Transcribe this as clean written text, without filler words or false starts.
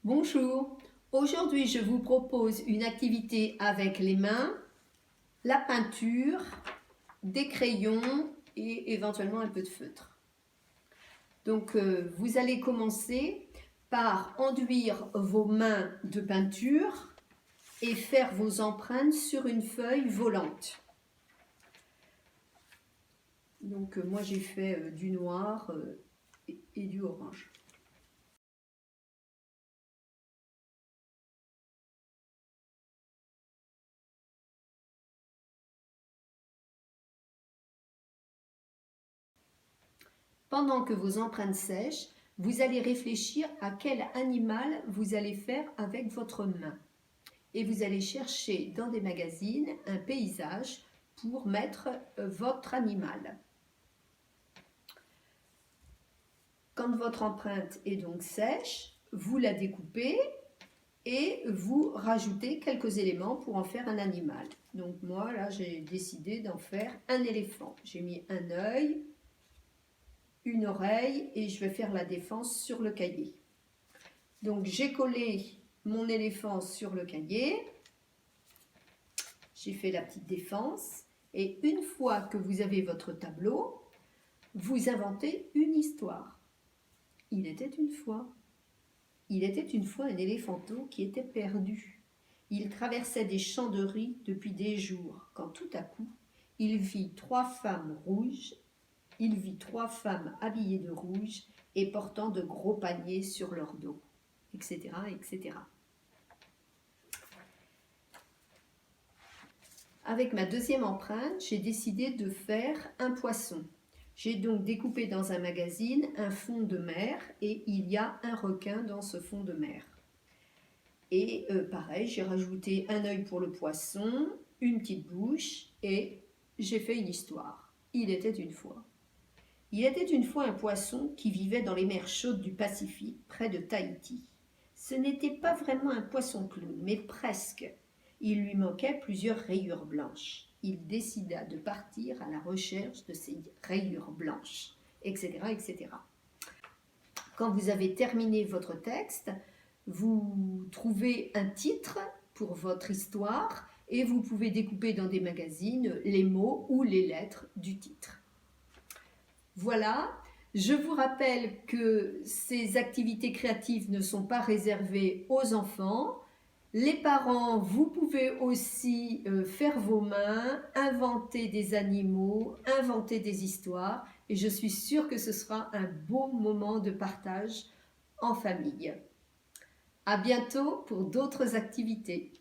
Bonjour, aujourd'hui je vous propose une activité avec les mains, la peinture, des crayons et éventuellement un peu de feutre. Donc vous allez commencer par enduire vos mains de peinture et faire vos empreintes sur une feuille volante. Donc moi j'ai fait du noir et du orange. Pendant que vos empreintes sèchent, vous allez réfléchir à quel animal vous allez faire avec votre main. Et vous allez chercher dans des magazines un paysage pour mettre votre animal. Quand votre empreinte est donc sèche, vous la découpez et vous rajoutez quelques éléments pour en faire un animal. Donc moi là j'ai décidé d'en faire un éléphant. J'ai mis un œil, une oreille et je vais faire la défense sur le cahier. Donc j'ai collé mon éléphant sur le cahier, j'ai fait la petite défense et une fois que vous avez votre tableau, vous inventez une histoire. Il était une fois un éléphanteau qui était perdu. Il traversait des champs de riz depuis des jours, quand tout à coup, il vit trois femmes habillées de rouge et portant de gros paniers sur leur dos, etc., etc. Avec ma deuxième empreinte, j'ai décidé de faire un poisson. J'ai donc découpé dans un magazine un fond de mer et il y a un requin dans ce fond de mer. Et pareil, j'ai rajouté un œil pour le poisson, une petite bouche et j'ai fait une histoire. Il était une fois. Il était une fois un poisson qui vivait dans les mers chaudes du Pacifique, près de Tahiti. Ce n'était pas vraiment un poisson clown, mais presque. Il lui manquait plusieurs rayures blanches. Il décida de partir à la recherche de ces rayures blanches, etc., etc. Quand vous avez terminé votre texte, vous trouvez un titre pour votre histoire et vous pouvez découper dans des magazines les mots ou les lettres du titre. Voilà, je vous rappelle que ces activités créatives ne sont pas réservées aux enfants. Les parents, vous pouvez aussi faire vos mains, inventer des animaux, inventer des histoires et je suis sûre que ce sera un beau moment de partage en famille. À bientôt pour d'autres activités.